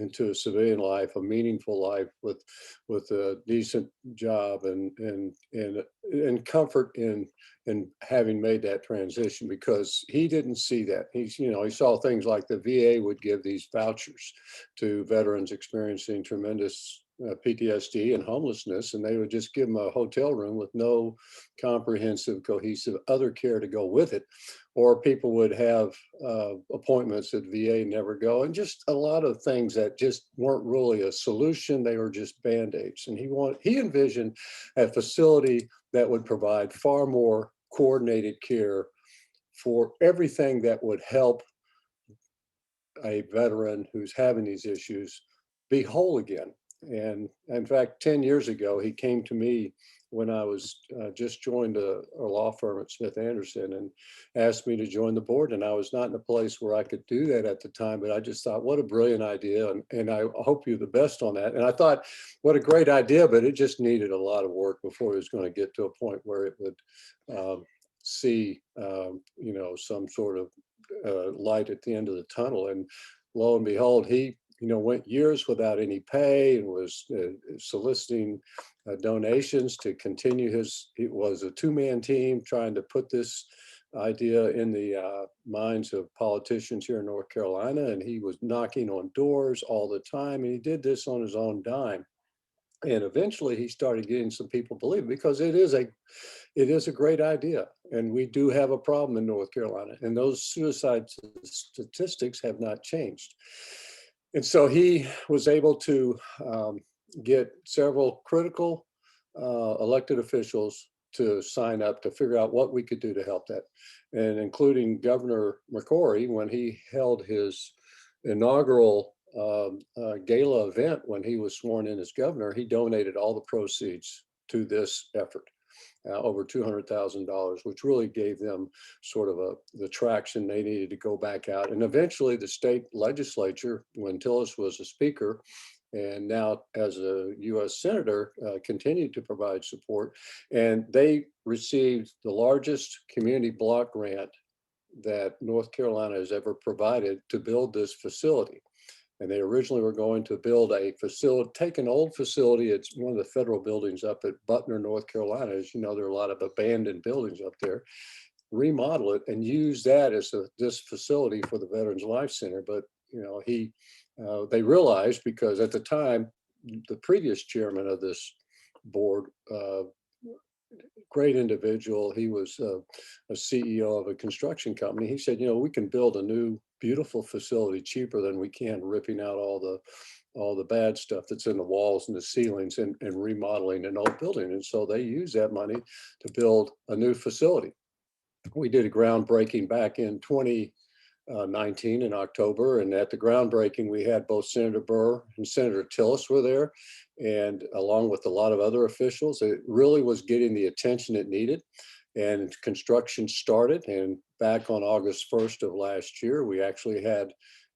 into a civilian life, a meaningful life with a decent job and comfort in having made that transition, because he didn't see that. He saw things like the VA would give these vouchers to veterans experiencing tremendous PTSD and homelessness, and they would just give them a hotel room with no comprehensive, cohesive other care to go with it. Or people would have appointments that VA never go, and just a lot of things that just weren't really a solution. They were just band-aids. And he envisioned a facility that would provide far more coordinated care for everything that would help a veteran who's having these issues be whole again. And in fact, 10 years ago, he came to me when I was just joined a law firm at Smith Anderson and asked me to join the board. And I was not in a place where I could do that at the time, but I just thought, what a brilliant idea. And I hope you the best on that. And I thought, what a great idea, but it just needed a lot of work before it was going to get to a point where it would see, some sort of light at the end of the tunnel. And lo and behold, he went years without any pay and was soliciting donations to continue it was a two-man team trying to put this idea in the minds of politicians here in North Carolina. And he was knocking on doors all the time. And he did this on his own dime. And eventually he started getting some people believe, because it is a great idea. And we do have a problem in North Carolina, and those suicide statistics have not changed. And so he was able to get several critical elected officials to sign up to figure out what we could do to help that. And including Governor McCrory, when he held his inaugural gala event when he was sworn in as governor, he donated all the proceeds to this effort. Over $200,000, which really gave them sort of the traction they needed to go back out. And eventually the state legislature, when Tillis was a speaker, and now as a U.S. Senator, continued to provide support. And they received the largest community block grant that North Carolina has ever provided to build this facility. And they originally were going to build a facility, take an old facility. It's one of the federal buildings up at Butner, North Carolina. As you know, there are a lot of abandoned buildings up there. Remodel it and use that as this facility for the Veterans Life Center. But they realized, because at the time, the previous chairman of this board, great individual. He was a CEO of a construction company. He said, we can build a new, beautiful facility cheaper than we can ripping out all the bad stuff that's in the walls and the ceilings and remodeling an old building. And so they used that money to build a new facility. We did a groundbreaking back in 2019 in October. And at the groundbreaking, we had both Senator Burr and Senator Tillis were there, and along with a lot of other officials. It really was getting the attention it needed. And construction started. And back on August 1st of last year, we actually had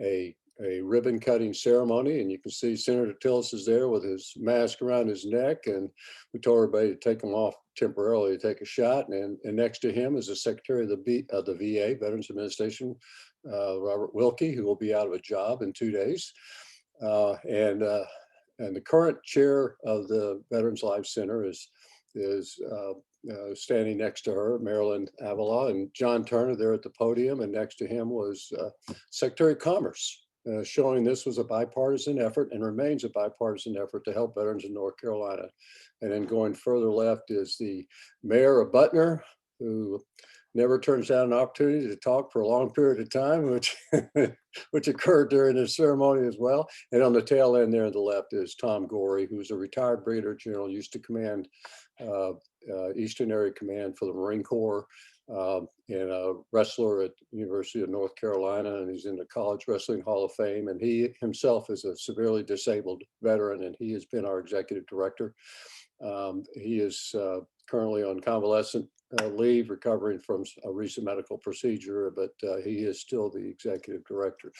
a ribbon cutting ceremony. And you can see Senator Tillis is there with his mask around his neck. And we told everybody to take him off temporarily to take a shot. And next to him is the Secretary of the VA, Veterans Administration, Robert Wilkie, who will be out of a job in 2 days. And the current chair of the Veterans Life Center is standing next to her, Marilyn Avila, and John Turner there at the podium. And next to him was Secretary of Commerce, showing this was a bipartisan effort and remains a bipartisan effort to help veterans in North Carolina. And then going further left is the mayor of Butner, who never turns down an opportunity to talk for a long period of time, which occurred during the ceremony as well. And on the tail end there on the left is Tom Gorey, who's a retired brigadier general, used to command Eastern Area Command for the Marine Corps, and a wrestler at the University of North Carolina, and he's in the College Wrestling Hall of Fame. And he himself is a severely disabled veteran, and he has been our executive director. He is currently on convalescent leave, recovering from a recent medical procedure, but he is still the executive director.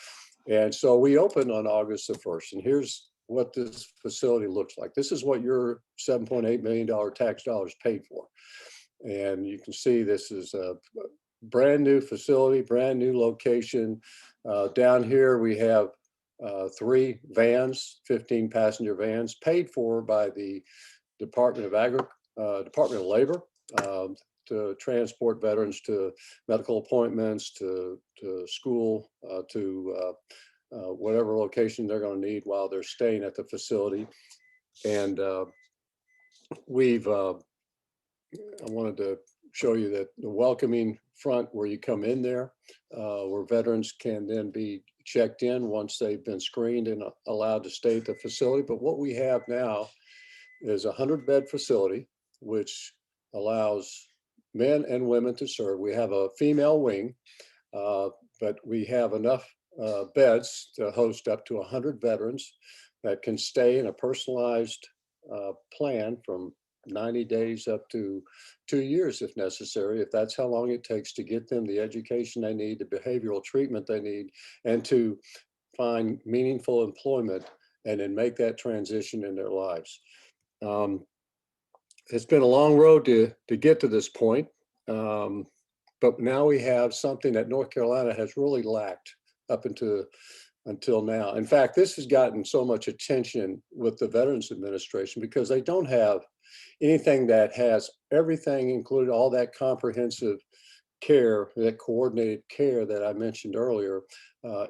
And so we opened on August the 1st, and here's what this facility looks like. This is what your $7.8 million tax dollars paid for. And you can see this is a brand new facility, brand new location. Down here we have 3 vans, 15 passenger vans, paid for by the Department of Labor, to transport veterans to medical appointments, to school, to whatever location they're going to need while they're staying at the facility. And I wanted to show you that the welcoming front where you come in there, where veterans can then be checked in once they've been screened and allowed to stay at the facility. But what we have now is a 100-bed facility, which allows men and women to serve. We have a female wing, but we have enough beds to host up to 100 veterans that can stay in a personalized plan from 90 days up to 2 years if necessary, if that's how long it takes to get them the education they need, the behavioral treatment they need, and to find meaningful employment and then make that transition in their lives. It's been a long road to get to this point, but now we have something that North Carolina has really lacked up until now. In fact, this has gotten so much attention with the Veterans Administration because they don't have anything that has everything included, all that comprehensive care, that coordinated care that I mentioned earlier,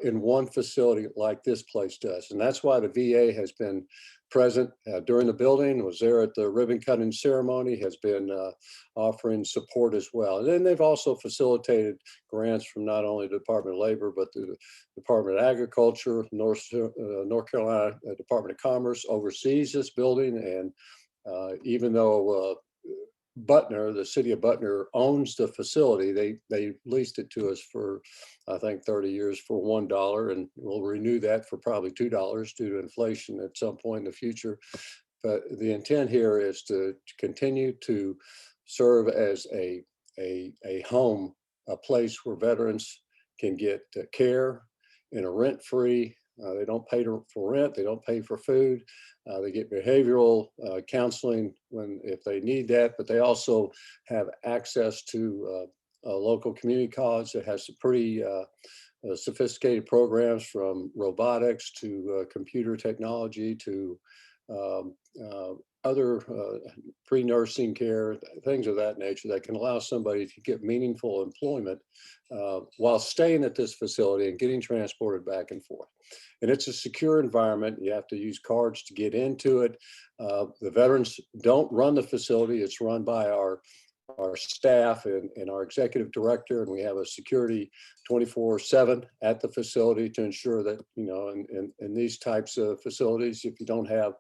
in one facility like this place does. And that's why the VA has been present during the building, was there at the ribbon cutting ceremony, has been offering support as well. And then they've also facilitated grants from not only the Department of Labor, but the Department of Agriculture, North Carolina Department of Commerce oversees this building. And even though Butner, the city of Butner, owns the facility, they leased it to us for, I think, 30 years for $1, and we'll renew that for probably $2 due to inflation at some point in the future. But the intent here is to continue to serve as a home, a place where veterans can get care in a rent-free. They don't pay for rent. They don't pay for food. They get behavioral counseling if they need that, but they also have access to a local community college that has some pretty sophisticated programs, from robotics to computer technology to other pre-nursing care, things of that nature that can allow somebody to get meaningful employment while staying at this facility and getting transported back and forth. And it's a secure environment. You have to use cards to get into it. The veterans don't run the facility. It's run by our staff and our executive director, and we have a security 24/7 at the facility to ensure that, you know, in these types of facilities, if you don't have,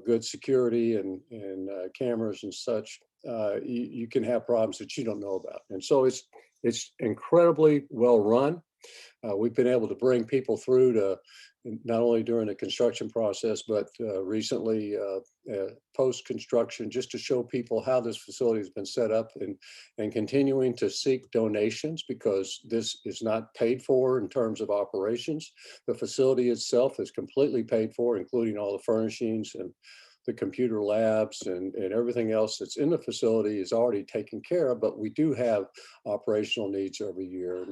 good security and cameras and such, you can have problems that you don't know about. And so it's incredibly well run. We've been able to bring people through to not only during the construction process, but recently post-construction, just to show people how this facility has been set up, and continuing to seek donations, because this is not paid for in terms of operations. The facility itself is completely paid for, including all the furnishings and the computer labs and everything else that's in the facility is already taken care of, but we do have operational needs every year. And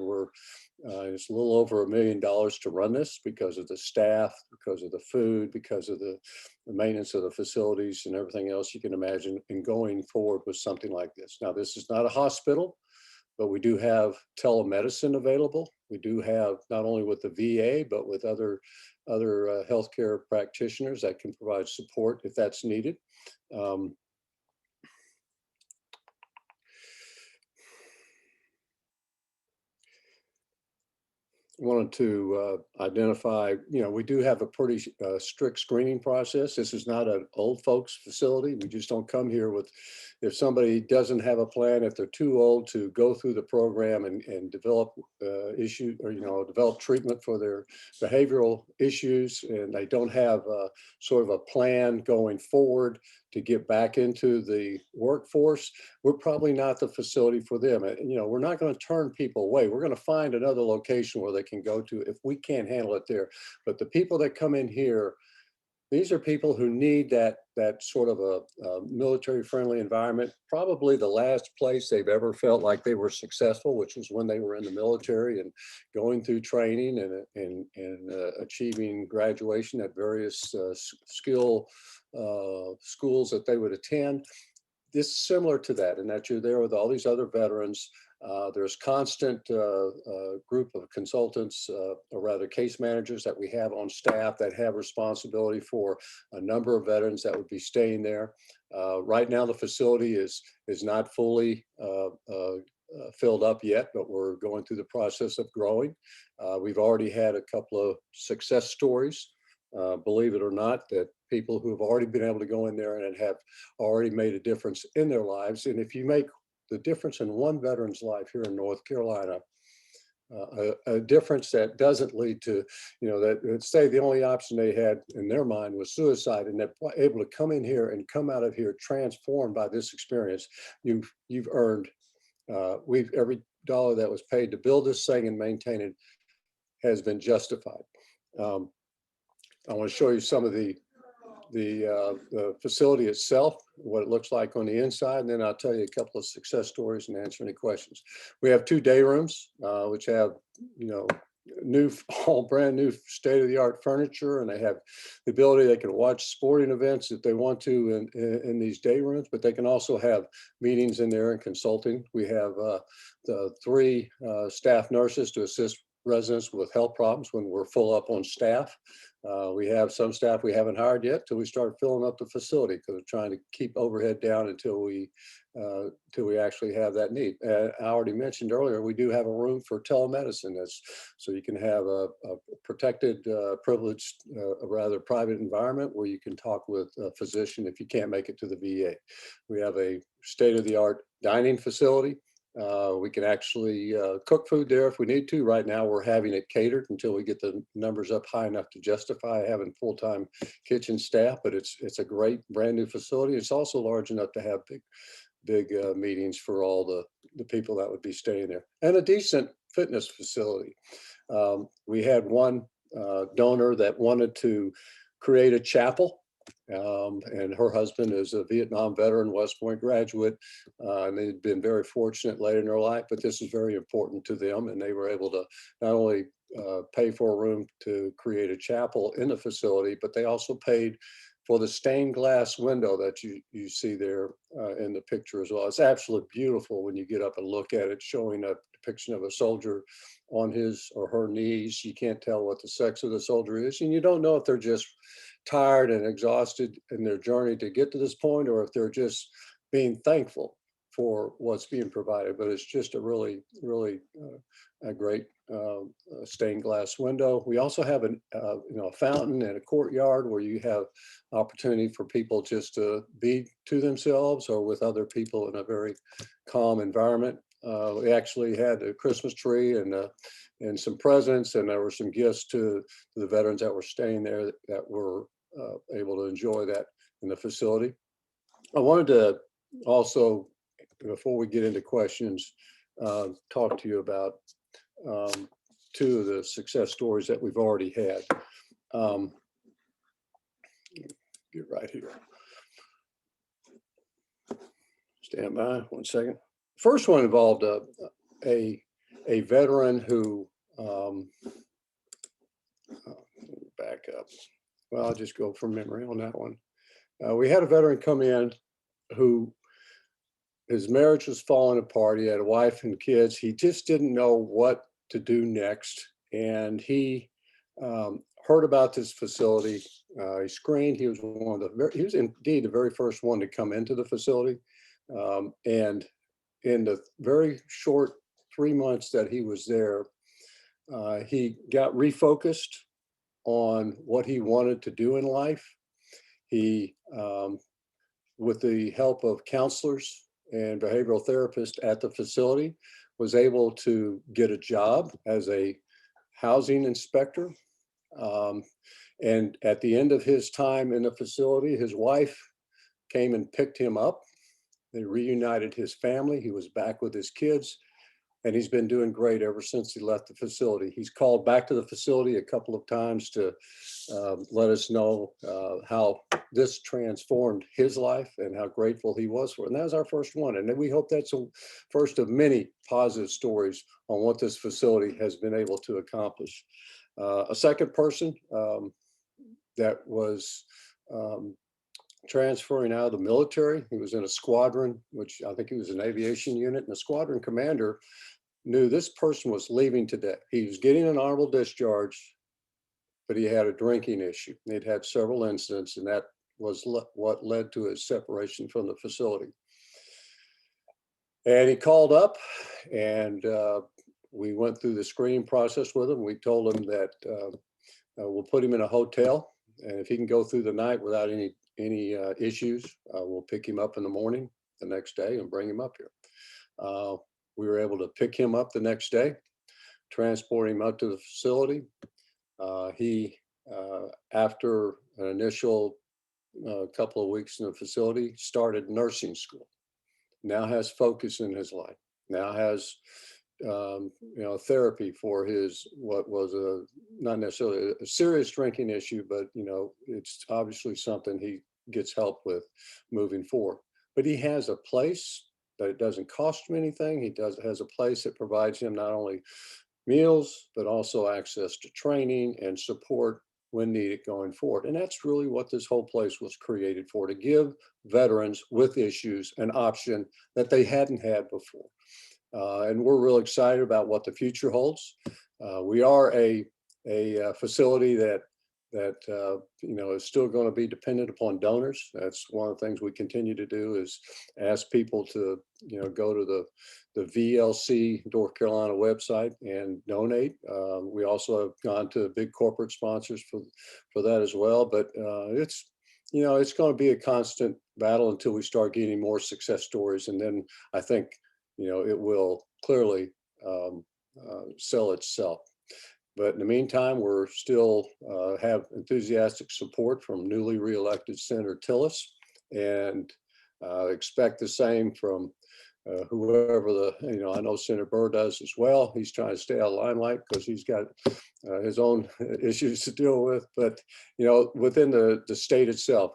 it's a little over $1 million to run this because of the staff, because of the food, because of the maintenance of the facilities and everything else you can imagine in going forward with something like this. Now, this is not a hospital, but we do have telemedicine available. We do have, not only with the VA, but with other healthcare practitioners that can provide support if that's needed. Wanted to identify, we do have a pretty strict screening process. This is not an old folks facility. We just don't come here with, if somebody doesn't have a plan, if they're too old to go through the program and develop issues, or, develop treatment for their behavioral issues, and they don't have sort of a plan going forward to get back into the workforce, we're probably not the facility for them. We're not going to turn people away. We're going to find another location where they can go to if we can't handle it there. But the people that come in here, these are people who need that sort of a military-friendly environment. Probably the last place they've ever felt like they were successful, which was when they were in the military and going through training and achieving graduation at various skill schools that they would attend. This is similar to that, in that you're there with all these other veterans. There's constant group of consultants, or rather case managers that we have on staff that have responsibility for a number of veterans that would be staying there. Right now, the facility is not fully filled up yet, but we're going through the process of growing. We've already had a couple of success stories, believe it or not, that people who have already been able to go in there and have already made a difference in their lives. And if you make the difference in one veteran's life here in North Carolina, a difference that doesn't lead to, that say the only option they had in their mind was suicide, and they're able to come in here and come out of here transformed by this experience, you've earned. Every dollar that was paid to build this thing and maintain it has been justified. I want to show you some of the facility itself, what it looks like on the inside, and then I'll tell you a couple of success stories and answer any questions. We have 2 day rooms, which have, all brand new state-of-the-art furniture, and they have the ability, they can watch sporting events if they want to in these day rooms, but they can also have meetings in there and consulting. We have the 3 staff nurses to assist residents with health problems when we're full up on staff. We have some staff we haven't hired yet till we start filling up the facility, because we're trying to keep overhead down until we actually have that need. I already mentioned earlier, we do have a room for telemedicine, so you can have a protected, privileged, a rather private environment where you can talk with a physician if you can't make it to the VA. We have a state-of-the-art dining facility. We can actually cook food there if we need to. Right now, we're having it catered until we get the numbers up high enough to justify having full-time kitchen staff, but it's a great brand new facility. It's also large enough to have big meetings for all the people that would be staying there, and a decent fitness facility. We had one donor that wanted to create a chapel. And her husband is a Vietnam veteran, West Point graduate, and they'd been very fortunate late in their life, but this is very important to them, and they were able to not only pay for a room to create a chapel in the facility, but they also paid for the stained glass window that you see there in the picture as well. It's absolutely beautiful when you get up and look at it, showing a depiction of a soldier on his or her knees. You can't tell what the sex of the soldier is, and you don't know if they're just tired and exhausted in their journey to get to this point, or if they're just being thankful for what's being provided. But it's just a really a great stained glass window. We also have a fountain and a courtyard where you have opportunity for people just to be to themselves or with other people in a very calm environment. We actually had a Christmas tree and some presents, and there were some gifts to the veterans that were staying there that were able to enjoy that in the facility. I wanted to also, before we get into questions, talk to you about 2 of the success stories that we've already had. Get right here. Stand by 1 second. First one involved a veteran who, back up. Well, I'll just go from memory on that one. We had a veteran come in who, his marriage was falling apart. He had a wife and kids. He just didn't know what to do next. And he heard about this facility. He screened. He was he was indeed the very first one to come into the facility. And in the very short 3 months that he was there, he got refocused on what he wanted to do in life. He, with the help of counselors and behavioral therapists at the facility, was able to get a job as a housing inspector. And at the end of his time in the facility, his wife came and picked him up. They reunited his family. He was back with his kids. and he's been doing great ever since he left the facility. He's called back to the facility a couple of times to let us know how this transformed his life and how grateful he was for it. And that was our first one. And then we hope that's a first of many positive stories on what this facility has been able to accomplish. A second person that was transferring out of the military. He was in a squadron, which I think he was an aviation unit, and the squadron commander knew this person was leaving today. He was getting an honorable discharge, but he had a drinking issue. He'd had several incidents, and that was what led to his separation from the facility. And he called up, and we went through the screening process with him. We told him that we'll put him in a hotel, and if he can go through the night without any issues, we'll pick him up in the morning the next day and bring him up here. We were able to pick him up the next day, transport him out to the facility. He, after an initial couple of weeks in the facility, started nursing school. Now has focus in his life. Now has therapy for his, what was not necessarily a serious drinking issue, but it's obviously something he gets help with moving forward. But he has a place that it doesn't cost him anything. He has a place that provides him not only meals, but also access to training and support when needed going forward. And that's really what this whole place was created for, to give veterans with issues an option that they hadn't had before. And we're real excited about what the future holds. We are a facility that is still going to be dependent upon donors. That's one of the things we continue to do, is ask people to go to the VLC North Carolina website and donate. We also have gone to big corporate sponsors for that as well. But it's going to be a constant battle until we start getting more success stories, and then I think it will clearly sell itself. But in the meantime, we're still have enthusiastic support from newly reelected Senator Tillis, and expect the same from whoever I know Senator Burr does as well. He's trying to stay out of limelight because he's got his own issues to deal with. But, within the state itself,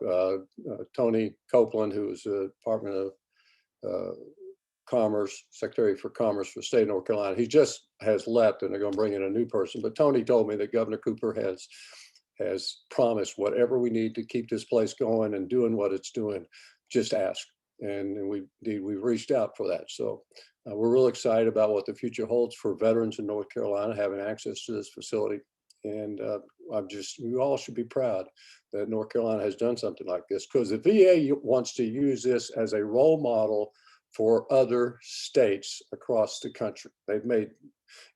Tony Copeland, who is the Department of Commerce, Secretary for Commerce for the state of North Carolina, he just has left, and they're going to bring in a new person. But Tony told me that Governor Cooper has promised whatever we need to keep this place going and doing what it's doing, just ask. And we've reached out for that. So we're real excited about what the future holds for veterans in North Carolina having access to this facility. And we all should be proud that North Carolina has done something like this, because the VA wants to use this as a role model for other states across the country. They've made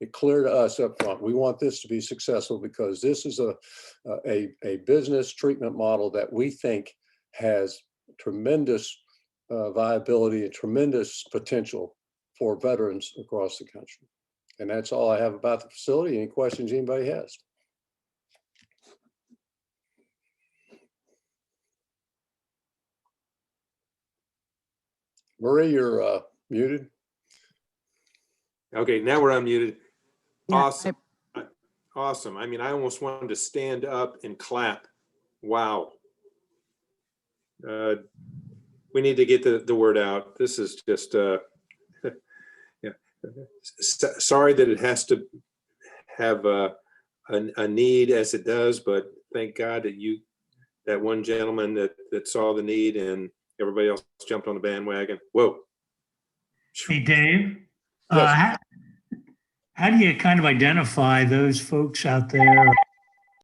it clear to us up front, we want this to be successful because this is a business treatment model that we think has tremendous viability and tremendous potential for veterans across the country. And that's all I have about the facility. Any questions anybody has? Marie, you're muted. Okay, now we're unmuted. Yeah, Awesome. Awesome. I mean, I almost wanted to stand up and clap. Wow. We need to get the word out. This is just, yeah. Sorry that it has to have a need as it does, but thank God that one gentleman that saw the need and everybody else jumped on the bandwagon. Whoa. Hey, Dave, Yes. how do you kind of identify those folks out there